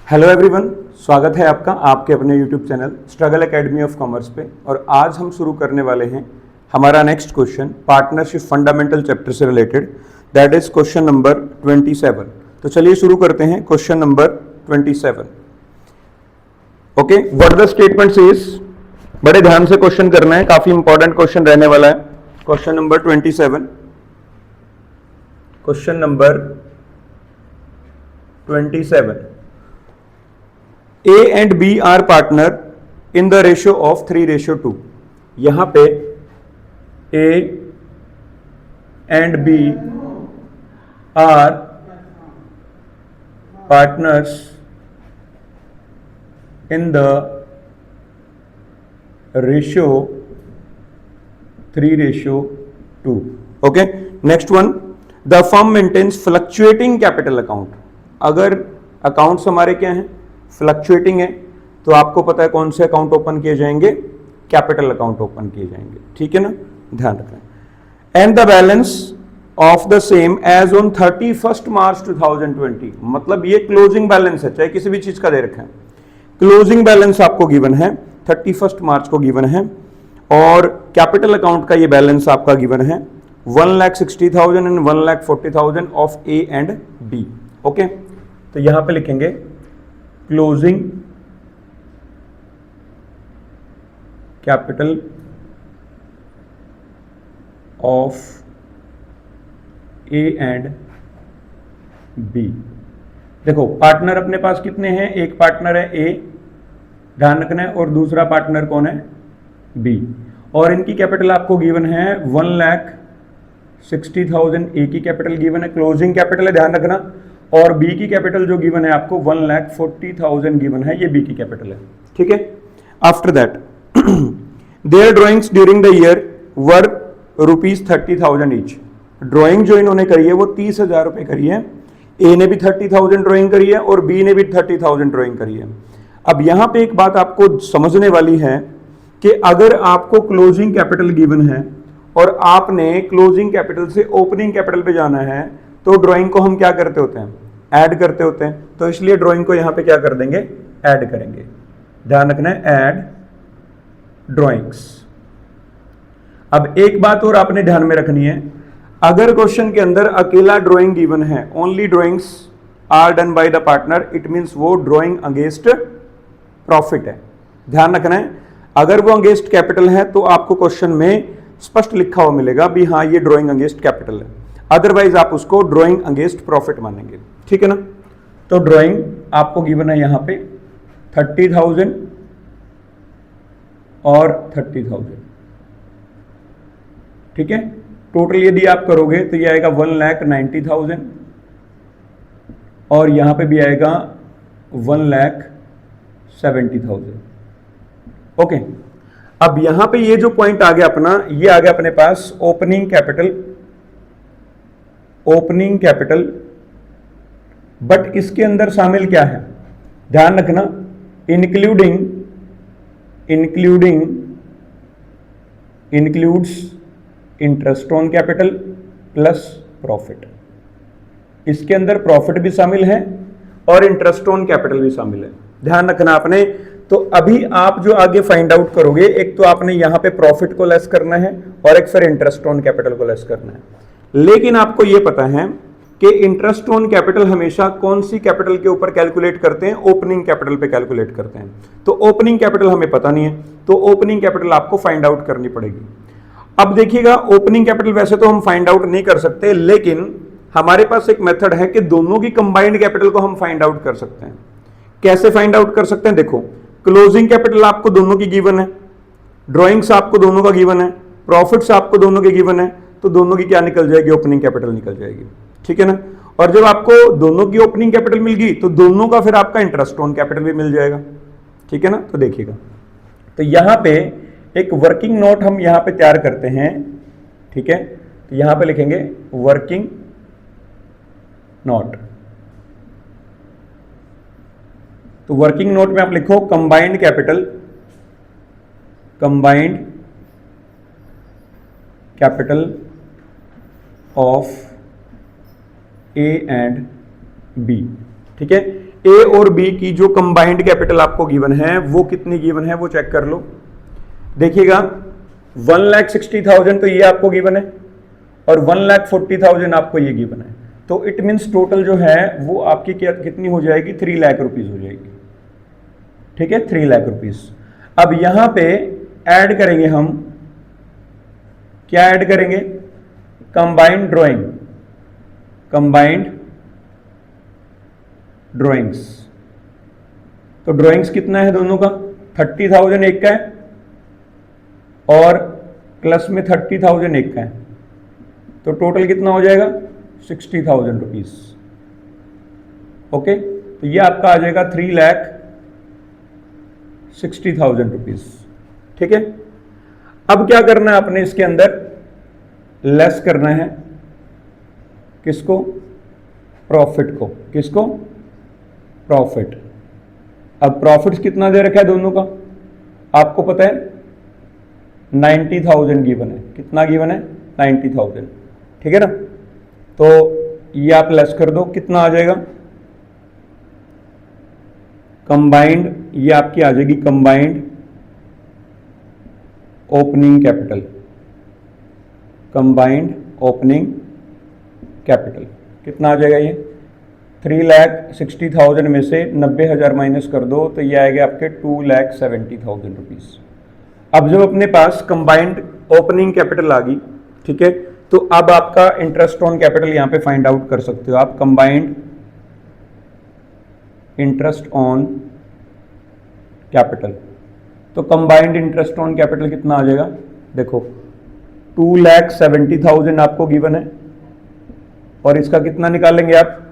Hello everyone, स्वागत है आपका आपके अपने YouTube channel Struggle Academy of Commerce पे। और आज हम शुरू करने वाले हैं हमारा next question partnership fundamental chapter से related, that is question number 27। तो चलिए शुरू करते हैं question number 27। Okay, what the statement is, बड़े ध्यान से क्वेश्चन करना है, काफी इंपॉर्टेंट क्वेश्चन रहने वाला है। Question number 27, question number 27। A and B are partner in the ratio of 3:2। यहां पे A and B are partners in the ratio 3:2। Okay, next one, the firm maintains fluctuating capital account। अगर accounts हमारे क्या हैं, fluctuating है, तो आपको पता है कौन से अकाउंट ओपन किए जाएंगे, कैपिटल अकाउंट ओपन किए जाएंगे। ठीक है ना, ध्यान रखना। And the balance of the same as on 31 March 2020, मतलब ये क्लोजिंग बैलेंस है, चाहे किसी भी चीज का दे रखें, क्लोजिंग बैलेंस आपको गिवन है 31 मार्च को गिवन है। और कैपिटल अकाउंट का ये बैलेंस आपका गिवन है 1,60,000 and 1,40,000 of A and B. Okay, तो यहां पे लिखेंगे closing capital of A and B. देखो पार्टनर अपने पास कितने हैं, एक पार्टनर है ए, ध्यान रखना है, और दूसरा पार्टनर कौन है, बी। और इनकी कैपिटल आपको गिवन है 1,60,000 ए की कैपिटल गिवन है, क्लोजिंग कैपिटल है, ध्यान रखना। और बी की कैपिटल जो गिवन है आपको 1,40,000 गिवन है, ये बी की कैपिटल है। ठीक है, after that their drawings during the year were ₹30,000 each. Drawing जो इन्होंने करी है वो 30,000 रुपए करी है। ए ने भी 30,000 ड्रॉइंग करी है और बी ने भी 30,000 ड्रॉइंग करी है। अब यहां पे एक बात आपको समझने वाली है कि अगर आपको क्लोजिंग कैपिटल गिवन है और आपने क्लोजिंग कैपिटल से ओपनिंग कैपिटल पे जाना है, तो ड्राइंग को हम क्या करते होते हैं, ऐड करते होते हैं। तो इसलिए ड्राइंग को यहां पे क्या कर देंगे, ऐड करेंगे। ध्यान रखना है, ऐड ड्राइंग्स। अब एक बात और आपने ध्यान में रखनी है, अगर क्वेश्चन के अंदर अकेला ड्राइंग गिवन है, only drawings are done by the partner, it means वो ड्राइंग अगेंस्ट प्रॉफिट है। ध्यान रखना है, अगर वो अगेंस्ट कैपिटल है तो आपको क्वेश्चन में स्पष्ट लिखा हुआ मिलेगा भी हाँ ये ड्राइंग अगेंस्ट कैपिटल है, अदरवाइज आप उसको ड्राइंग अगेंस्ट प्रॉफिट मानेंगे। ठीक है ना, तो ड्राइंग आपको गिवन है यहां पे 30,000 और 30,000। ठीक है, टोटल यदि आप करोगे तो ये आएगा 1,90,000 और यहां पे भी आएगा 1,70,000। ओके, अब यहां पे ये जो पॉइंट आ गया अपना, ये आ गया अपने पास opening capital, opening capital. But इसके अंदर शामिल क्या है, ध्यान रखना, includes interest on capital plus profit. इसके अंदर प्रॉफिट भी शामिल है और इंटरेस्ट ऑन कैपिटल भी शामिल है, ध्यान रखना आपने। तो अभी आप जो आगे फाइंड आउट करोगे, एक तो आपने यहां पे प्रॉफिट को लेस करना है और एक फिर इंटरेस्ट ऑन कैपिटल को लेस करना है। लेकिन आपको यह पता है कि इंटरेस्ट ऑन कैपिटल हमेशा कौन सी कैपिटल के ऊपर कैलकुलेट करते हैं, ओपनिंग कैपिटल पे कैलकुलेट करते हैं। तो ओपनिंग कैपिटल हमें पता नहीं है, तो ओपनिंग कैपिटल आपको फाइंड आउट करनी पड़ेगी। अब देखिएगा, ओपनिंग कैपिटल वैसे तो हम फाइंड आउट नहीं कर सकते, लेकिन हमारे पास एक मेथड है कि दोनों की कंबाइंड कैपिटल को हम फाइंड आउट कर सकते हैं। कैसे फाइंड आउट कर सकते हैं, देखो क्लोजिंग कैपिटल आपको दोनों की गिवन है, ड्रॉइंग्स आपको दोनों का गिवन है, प्रॉफिट्स आपको दोनों के गिवन है, तो दोनों की क्या निकल जाएगी, ओपनिंग कैपिटल निकल जाएगी। ठीक है ना, और जब आपको दोनों की ओपनिंग कैपिटल मिल गई तो दोनों का फिर आपका इंटरेस्ट ऑन कैपिटल भी मिल जाएगा। ठीक है ना, तो देखिएगा, तो यहां पे एक वर्किंग नोट हम यहां पे तैयार करते हैं। ठीक है, तो यहां पे लिखेंगे वर्किंग नोट। तो वर्किंग नोट में आप लिखो combined capital, combined capital of A and B. ठीक है। ए और बी की जो कंबाइंड कैपिटल आपको गिवन है वो कितनी गिवन है वो चेक कर लो। देखिएगा 1,60,000 तो ये आपको गिवन है और 1,40,000 आपको ये गिवन है, तो इट मीन्स टोटल जो है वो आपकी कितनी हो जाएगी, 3 लाख रुपीज हो जाएगी। ठीक है, 3 लाख रुपीज। अब यहां पे ऐड करेंगे हम, क्या ऐड करेंगे, कंबाइंड ड्राइंग, कंबाइंड ड्राइंग्स। तो ड्राइंग्स कितना है दोनों का, 30,000 एक का है और प्लस में 30,000 एक का है, तो टोटल कितना हो जाएगा, 60,000 रुपीज। ओके, तो ये आपका आ जाएगा 3,60,000 रुपीज। ठीक है, अब क्या करना है आपने इसके अंदर, लेस करना है किसको, प्रॉफिट को, किसको, प्रॉफिट। अब प्रॉफिट कितना दे रखा है दोनों का, आपको पता है 90,000 गिवन है, कितना गिवन है, 90,000। ठीक है ना, तो ये आप लेस कर दो, कितना आ जाएगा, कंबाइंड, ये आपकी आ जाएगी combined opening capital, combined opening capital कितना आ जाएगा, ये 3,60,000 में से 90,000 माइनस कर दो तो ये आएगा आपके 2,70,000 रुपीज। अब जब अपने पास कंबाइंड ओपनिंग कैपिटल आ गई, ठीक है, तो अब आपका इंटरेस्ट ऑन कैपिटल यहां पे फाइंड आउट कर सकते हो आप, कंबाइंड इंटरेस्ट ऑन कैपिटल। तो कंबाइंड इंटरेस्ट ऑन कैपिटल कितना आ जाएगा, देखो 2,70,000 आपको गिवन है और इसका कितना निकालेंगे आप,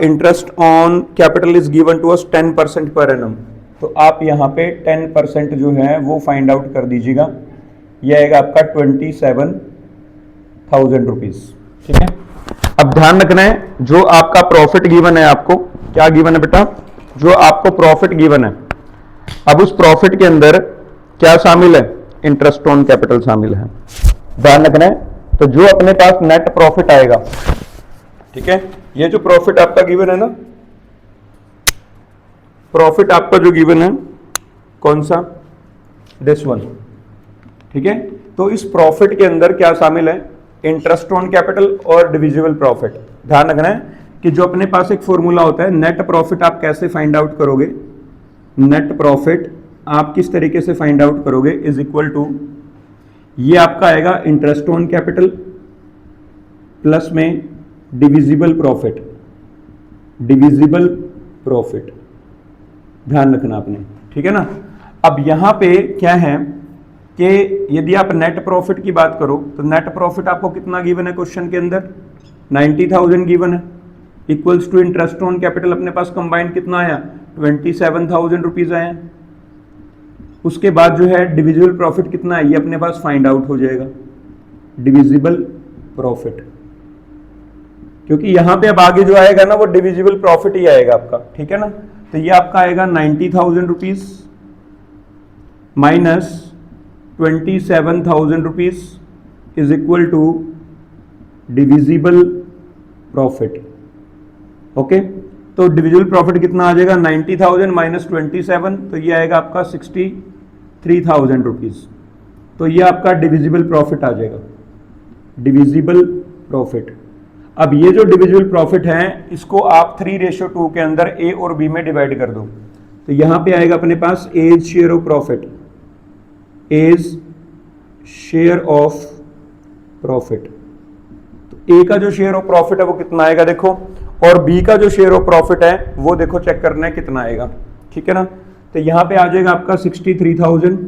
interest on capital is given to us 10% per annum, तो आप यहाँ पे 10% जो है वो फाइंड आउट कर दीजिएगा, ये आएगा आपका 27,000 रुपीज। ठीक है, अब ध्यान रखना है जो आपका प्रॉफिट गिवन है, आपको क्या गिवन है बेटा, जो आपको प्रॉफिट गिवन है, अब उस प्रॉफिट के अंदर क्या शामिल है, इंटरेस्ट ऑन कैपिटल शामिल है, ध्यान रखना है। तो जो अपने पास नेट प्रॉफिट आएगा, ठीक है, ये जो प्रॉफिट आपका गिवन है ना, प्रॉफिट आपका जो गिवन है कौन सा, दिस वन। ठीक है, तो इस प्रॉफिट के अंदर क्या शामिल है, इंटरेस्ट ऑन कैपिटल और डिविजिबल प्रॉफिट। ध्यान रखना है कि जो अपने पास एक फॉर्मूला होता है, नेट प्रॉफिट आप कैसे फाइंड आउट करोगे, नेट प्रॉफिट आप किस तरीके से फाइंड आउट करोगे, इज इक्वल टू, ये आपका आएगा इंटरेस्ट ऑन कैपिटल प्लस में डिविजिबल प्रॉफिट, डिविजिबल प्रॉफिट, ध्यान रखना आपने। ठीक है ना, अब यहां पे क्या है कि यदि आप नेट प्रॉफिट की बात करो तो नेट प्रॉफिट आपको कितना गिवन है क्वेश्चन के अंदर, 90,000 गिवन है, equals to interest on capital अपने पास कंबाइंड कितना आया, 27,000 रुपीज आया। उसके बाद जो है डिविजिबल प्रॉफिट कितना है, ये अपने पास फाइंड आउट हो जाएगा, डिविजिबल प्रॉफिट, क्योंकि यहां पे अब आगे जो आएगा ना वो डिविजिबल प्रॉफिट ही आएगा आपका। ठीक है ना, तो ये आपका आएगा 90,000 rupees minus 27,000 rupees is equal to divisible profit. Okay, तो डिविजिबल प्रॉफिट कितना आ जाएगा, 90,000 माइनस 27, तो ये आएगा आपका 63,000 रुपीज। तो ये आपका डिविजिबल प्रॉफिट आ जाएगा, डिविजिबल प्रॉफिट। अब ये जो डिविजिबल प्रॉफिट है इसको आप 3:2 के अंदर ए और बी में डिवाइड कर दो, तो यहां पे आएगा अपने पास as share of profit, as share of profit. तो ए का जो शेयर ऑफ प्रॉफिट है वो कितना आएगा देखो, और बी का जो शेयर ऑफ प्रॉफिट है वो देखो चेक करना है कितना आएगा। ठीक है ना, तो यहां पे आ जाएगा आपका 63,000।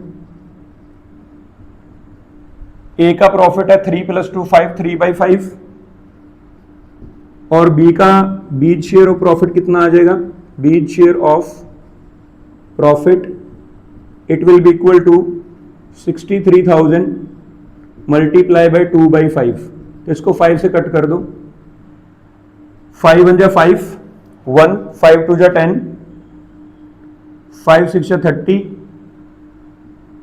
ए का प्रॉफिट है 3 + 2 5, 3/5, और बी का बीज शेयर ऑफ प्रॉफिट कितना आ जाएगा, B's share of profit it will be equal to 63,000 multiply by 2/5, तो इसको 5 से कट कर दो, 5 × 1 = 5, 1, 5 × 2 = 10, 5 × 6 = 30,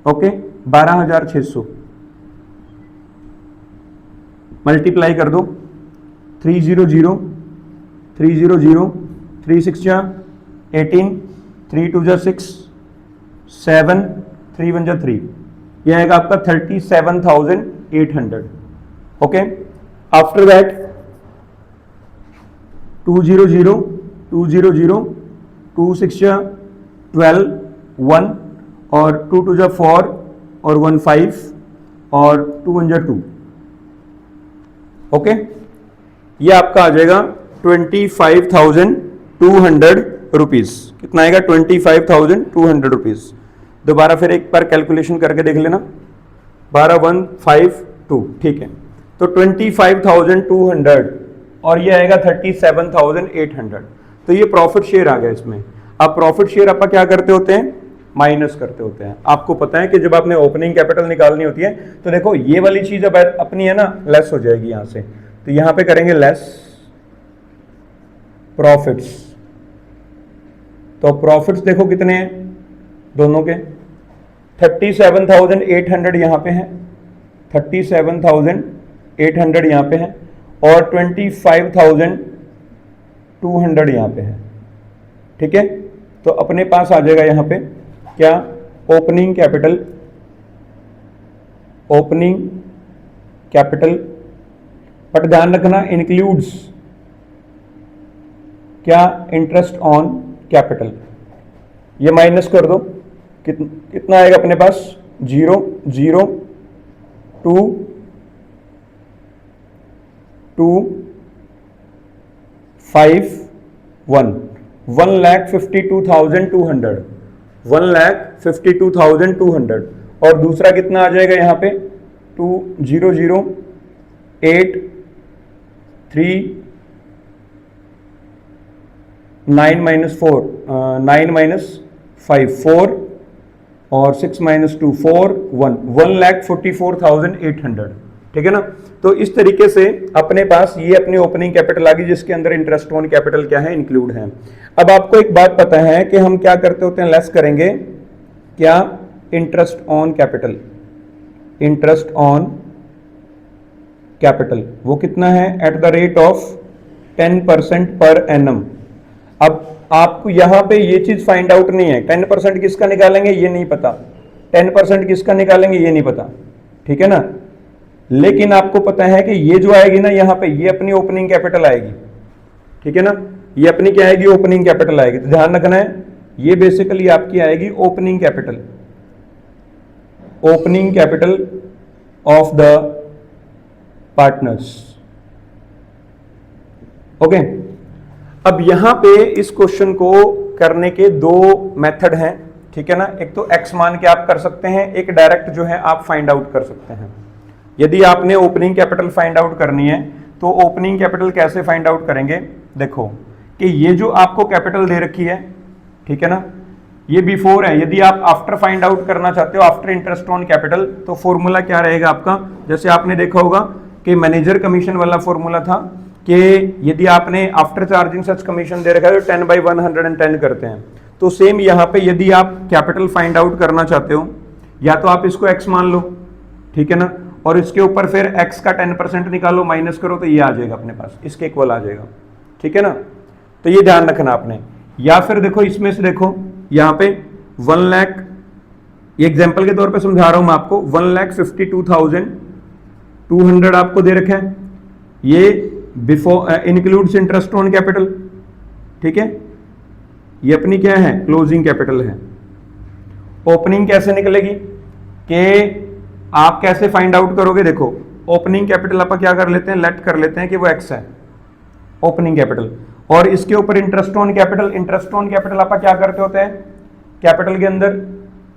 ओके, 12,600 मल्टीप्लाई कर दो, 300, 300, 3 6 जा 18, 3 2 जा 6, 7, 3 1 जा 3, ये आएगा आपका 37,800। ओके, आफ्टर दैट 2 0 0, 2 0 0, 2 6 जा 12, 1 और 2 2 जा 4 और 1 5 और 2 1 जा 2। ओके, ये आपका आ जाएगा 25,200 रुपीज। कितना आएगा? 25,200 रुपीज। दोबारा फिर एक बार कैलकुलेशन करके देख लेना। 12,152, ठीक है। तो 25,200 और ये आएगा 37,800। तो ये प्रॉफिट शेयर आ गया इसमें। अब प्रॉफिट शेयर आप क्या करते होते हैं? माइनस करते होते हैं। आपको पता है कि जब आपने ओपनिंग कैपिटल निकालनी होती है तो देखो ये वाली चीज अब अपनी है ना, लेस हो जाएगी यहां से। तो यहां पे करेंगे लेस प्रॉफिट्स। तो प्रॉफिट्स देखो कितने हैं दोनों के, 37,800 यहां पे है, 37,800 यहां पे है और 25,200 यहां पे है। ठीक है, तो अपने पास आ जाएगा यहां पे क्या? Opening capital, opening capital. But ध्यान रखना इंक्लूड्स क्या? Interest on capital. ये माइनस कर दो, कितना आएगा अपने पास? 0 0 2 2 5 1, 1,52,200, 1,52,200। और दूसरा कितना आ जाएगा यहाँ पे? 2 0 0 8 3 9 -4 9 -5 4 और 6 -2 4 1, 1,44,800। ठीक है ना। तो इस तरीके से अपने पास ये अपनी ओपनिंग कैपिटल आ गई जिसके अंदर इंटरेस्ट ऑन कैपिटल क्या है? इंक्लूड है। अब आपको एक बात पता है कि हम क्या करते होते हैं? लेस करेंगे क्या? Interest on capital. Interest on capital वो कितना है? At the rate of 10% per annum. अब आपको यहां पे ये चीज फाइंड आउट नहीं है, 10% किसका निकालेंगे ये नहीं पता, 10% किसका निकालेंगे ये नहीं पता। ठीक है ना। लेकिन आपको पता है कि ये जो आएगी ना यहां पे, ये अपनी ओपनिंग कैपिटल आएगी। ठीक है ना, ये अपनी क्या आएगी? ओपनिंग कैपिटल आएगी। तो ध्यान रखना है ये बेसिकली आपकी आएगी opening capital, opening capital of the partners. Okay, अब यहां पे इस क्वेश्चन को करने के दो मेथड हैं। ठीक है ना, एक तो एक्स मान के आप कर सकते हैं, एक डायरेक्ट जो है आप फाइंड आउट कर सकते हैं। यदि आपने ओपनिंग कैपिटल फाइंड आउट करनी है तो ओपनिंग कैपिटल कैसे फाइंड आउट करेंगे? देखो कि ये जो आपको कैपिटल दे रखी है, ठीक है ना, ये बिफोर है। यदि आप आफ्टर फाइंड आउट करना चाहते हो, आफ्टर इंटरेस्ट ऑन कैपिटल, तो फॉर्मूला क्या रहेगा आपका? जैसे आपने देखा होगा कि मैनेजर कमीशन वाला फॉर्मूला था कि यदि आपने आफ्टर चार्जिंग सच कमीशन दे रखा है तो 10/110 करते हैं। तो सेम यहाँ पे यदि आप कैपिटल फाइंड आउट करना चाहते हो, या तो आप इसको x मान लो, ठीक है ना, और इसके ऊपर फिर x का 10% निकालो, माइनस करो, तो ये आ जाएगा अपने पास, इसके इक्वल आ जाएगा। ठीक है ना, तो ये ध्यान रखना आपने। या फिर देखो इसमें से देखो यहाँ पे 1 लाख, ये एग्जाम्पल के तौर पे समझा रहा हूं मैं आपको, 1,52,200 आपको दे रखे हैं। ये before includes interest on capital. ठीक है, ये अपनी क्या है? क्लोजिंग कैपिटल है। ओपनिंग कैसे निकलेगी कि आप कैसे फाइंड आउट करोगे? देखो ओपनिंग कैपिटल आप क्या कर लेते हैं? लेट कर लेते हैं कि वो x है ओपनिंग कैपिटल, और इसके ऊपर interest on capital. Interest on capital आप क्या करते होते हैं? कैपिटल के अंदर,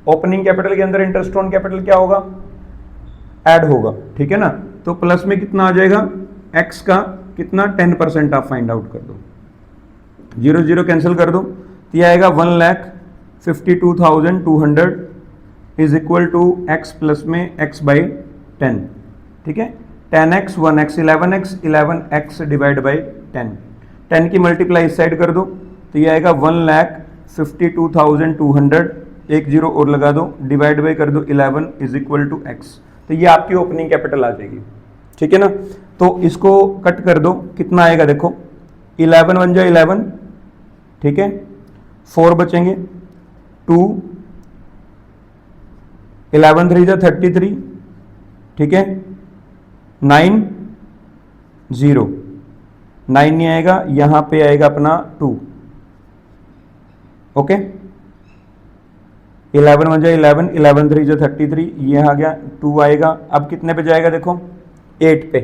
ओपनिंग कैपिटल के अंदर इंटरेस्ट ऑन कैपिटल क्या होगा? ऐड होगा। ठीक है ना, तो प्लस में कितना आ जाएगा? x का कितना? 10% आप फाइंड आउट कर दो, 0 0 कैंसिल कर दो, तो ये आएगा 1,52,200 is equal to x plus में x/10। ठीक है, 10x 1x 11x 11x divide by 10, 10 की मल्टीप्लाई इस साइड कर दो, तो ये आएगा 1,52,200, एक जीरो और लगा दो, डिवाइड बाई कर दो 11 इज इक्वल टू x। तो ये आपकी ओपनिंग कैपिटल आ जाएगी। ठीक है ना, तो इसको कट कर दो, कितना आएगा? देखो 11 1 जा 11, ठीक है, 4 बचेंगे, 2, 11 3 जा 33, ठीक है, 9 0, 9 नहीं आएगा, यहां पे आएगा अपना 2, ओके, 11 1 जा 11, 11 3 जा 33, ये आ गया, 2 आएगा, अब कितने पे जाएगा देखो, 8 पे,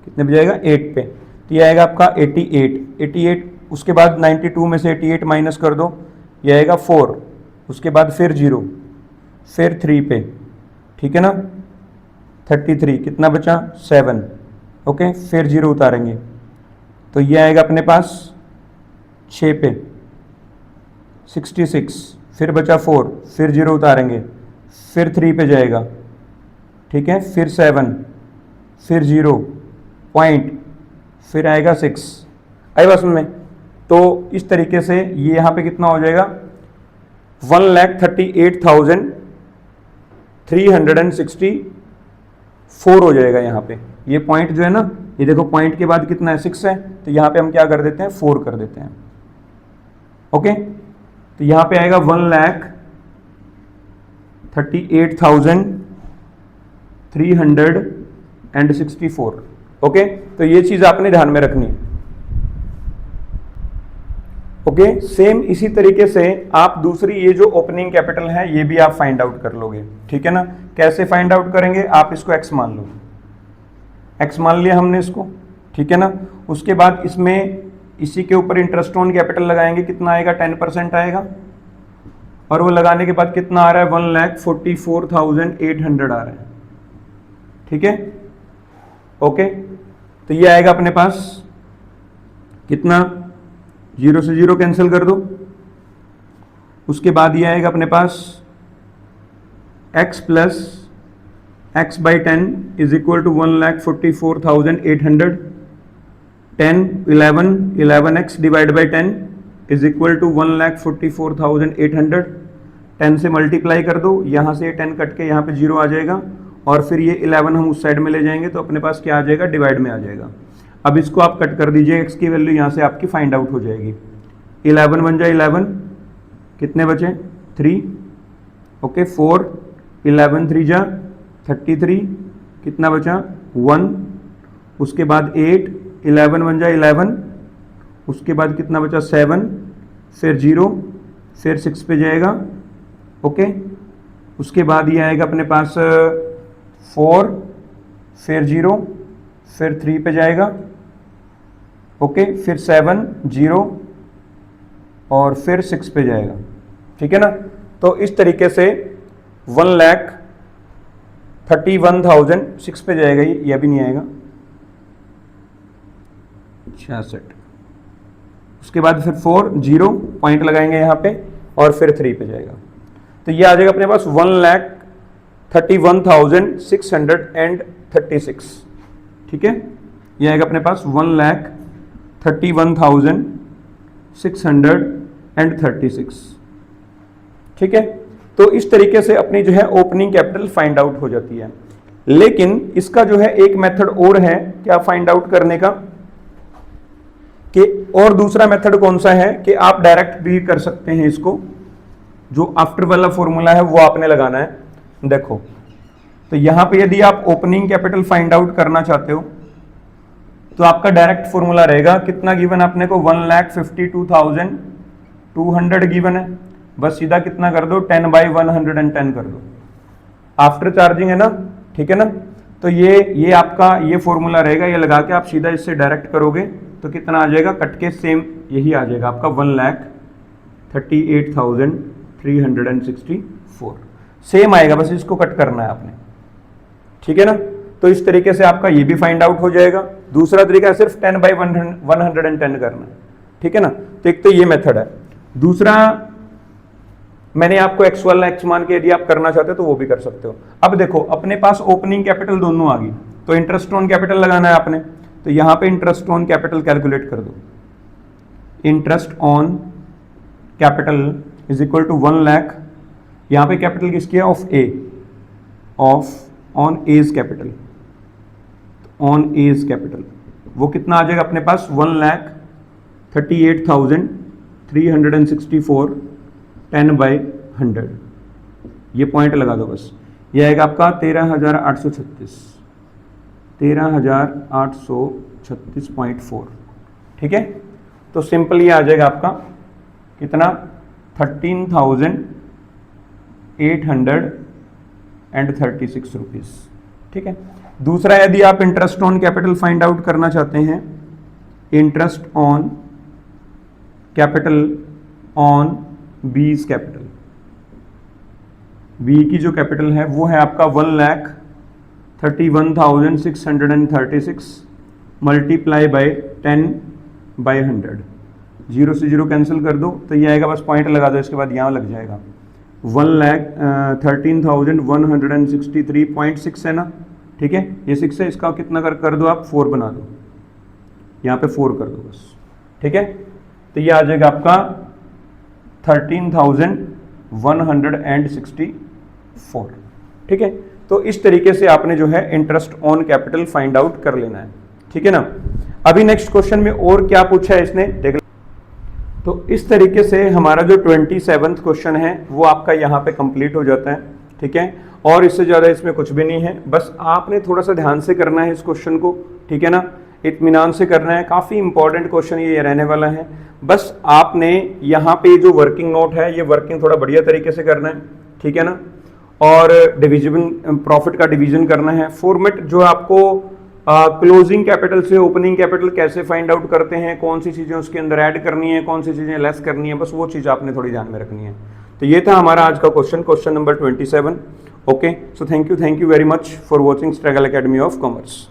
कितने पे जाएगा, 8 पे, तो ये आएगा आपका 88, 88, उसके बाद 92 में से 88 माइनस कर दो, ये आएगा 4, उसके बाद फिर 0, फिर 3 पे, ठीक है ना, 33, कितना बचा, 7, ओके, फिर 0 उतारेंगे, तो ये आएगा अपने पास 6 पे, 66, फिर बचा 4, फिर 0 उतारेंगे, फिर 3 पे जाएगा, ठीक है, फिर 7, फिर 0 पॉइंट, फिर आएगा 6, आई बात समझ में। तो इस तरीके से ये यहाँ पे कितना हो जाएगा, 1,38,364 हो जाएगा यहाँ पे। ये पॉइंट जो है ना, ये देखो पॉइंट के बाद कितना है, 6 है, तो यहाँ पे हम क्या कर देते हैं, 4 कर देते हैं, ओके। तो यहाँ पे आएगा 1,38,364, ओके। तो ये चीज आपने ध्यान में रखनी है, ओके। सेम इसी तरीके से आप दूसरी ये जो ओपनिंग कैपिटल है ये भी आप फाइंड आउट कर लोगे, ठीक है ना। कैसे फाइंड आउट करेंगे, आप इसको x मान लो, x मान लिया हमने इसको, ठीक है ना। उसके बाद इसमें इसी के ऊपर इंटरेस्ट ऑन कैपिटल लगाएंगे, कितना आएगा, 10% आएगा, और वो लगाने के बाद कितना आ रहा है, 1,44,800 आ रहा है, ठीक है, ओके। तो ये आएगा अपने पास कितना, 0 से 0 कैंसिल कर दो, उसके बाद ये आएगा अपने पास x plus x by 10 is equal to 1,44,800, 10 11 11x divide by 10 is equal to 1,44,800, 10 से मल्टीप्लाई कर दो, यहाँ से 10 कट के यहाँ पे 0 आ जाएगा, और फिर ये 11 हम उस साइड में ले जाएंगे तो अपने पास क्या आ जाएगा, डिवाइड में आ जाएगा। अब इसको आप कट कर दीजिए, x की वैल्यू यहाँ से आपकी फाइंड आउट हो जाएगी। 11 1 जा 11, कितने बचे, 3, ओके, 4, 11 3 जा 33, कितना बचा, 1, उसके बाद 8, 11 1 जा 11, उसके बाद कितना बचा, 7, फिर 0, फिर 6 पे जाएगा, ओके। उसके बाद ये आएगा अपने पास 4, फिर 0, फिर 3 पे जाएगा, ओके, फिर 7 0, और फिर 6 पे जाएगा, ठीक है ना। तो इस तरीके से 1,31,000 6 पे जाएगा, ये भी नहीं आएगा, 66, उसके बाद फिर 4 0 पॉइंट लगाएंगे यहाँ पे, और फिर 3 पे जाएगा, तो ये आ जाएगा अपने पास 1,31,636, ठीक है। ये आएगा अपने पास 1,31,636, ठीक है। तो इस तरीके से अपनी जो है ओपनिंग कैपिटल फाइंड आउट हो जाती है। लेकिन इसका जो है एक मेथड और है क्या फाइंड आउट करने का, कि और दूसरा मेथड कौन सा है कि आप डायरेक्ट भी कर सकते हैं इसको, जो आफ्टर वाला फॉर्मूला है वो आपने लगाना है। देखो, तो यहां पे यदि आप ओपनिंग कैपिटल फाइंड आउट करना चाहते हो तो आपका डायरेक्ट फॉर्मूला रहेगा, कितना गिवन आपने को, 1,52,200 गिवन है, बस सीधा कितना कर दो, 10/110 कर दो, आफ्टर चार्जिंग है ना, ठीक है ना। तो ये आपका ये फॉर्मूला रहेगा, ये लगा के आप सीधा इससे डायरेक्ट करोगे तो कितना आ जाएगा, कट के सेम यही आ जाएगा आपका 1,38,364, सेम आएगा, बस इसको कट करना है आपने, ठीक है ना। तो इस तरीके से आपका ये भी फाइंड आउट हो जाएगा। दूसरा तरीका सिर्फ 10/110 करना, ठीक है ना। तो एक तो ये मेथड है। दूसरा मैंने आपको x वाला x मान के यदि आप करना चाहते हो तो वो भी कर सकते हो। अब देखो, अपने पास ओपनिंग कैपिटल दोनों आ गई, तो इंटरेस्ट ऑन कैपिटल लगाना है आपने, तो यहां पे इंटरेस्ट ऑन कैपिटल कैलकुलेट कर दो। Interest on capital is equal to 1 lakh, यहां पे कैपिटल किसकी है, of A, of on A's capital, on A's capital वो कितना आ जाएगा अपने पास, 1,38,364, 364 10/100, ये पॉइंट लगा दो बस। ये आएगा आपका 13,836.4, ठीक है। तो सिंपल ये आ जाएगा आपका कितना 13,836 रुपीज़, ठीक है। दूसरा, यदि आप interest on capital find out करना चाहते हैं, interest on capital on B's capital, B की जो कैपिटल है वो है आपका 1,31,636 मल्टीप्लाई बाय 10/100, 0 से 0 कैंसिल कर दो तो ये आएगा, बस पॉइंट लगा दो, इसके बाद यहाँ लग जाएगा 1,13,163.6 है ना, ठीक है। ये 6 है, इसका कितना कर दो आप 4 बना दो, यहाँ पे 4 कर दो बस, ठीक है। तो ये आ जाएगा आपका 13,164, ठीक है। तो इस तरीके से आपने जो है interest on capital find out कर लेना है, ठीक है ना। अभी नेक्स्ट क्वेश्चन में और क्या पूछा है इसने, देख। तो इस तरीके से हमारा जो 27वां क्वेश्चन है वो आपका यहाँ पे कंप्लीट हो जाता है, ठीक है। और इससे ज़्यादा इसमें कुछ भी नहीं है, बस आपने थोड़ा सा ध्यान से करना है इस क्वेश्चन को, ठीक है ना, इत्मीनान से करना है। काफ़ी इंपॉर्टेंट क्वेश्चन ये रहने वाला है। बस आपने यहाँ पे जो वर्किंग नोट है ये वर्किंग थोड़ा बढ़िया तरीके से करना है, ठीक है ना। और डिविजन प्रॉफिट का डिवीजन करना है। फॉर्मेट जो आपको क्लोजिंग कैपिटल से ओपनिंग कैपिटल कैसे फाइंड आउट करते हैं, कौन सी चीज़ें उसके अंदर ऐड करनी है, कौन सी चीज़ें लेस करनी है, बस वो चीज़ आपने थोड़ी ध्यान में रखनी है। तो ये था हमारा आज का question number 27। Okay, so thank you very much for watching struggle Academy of commerce.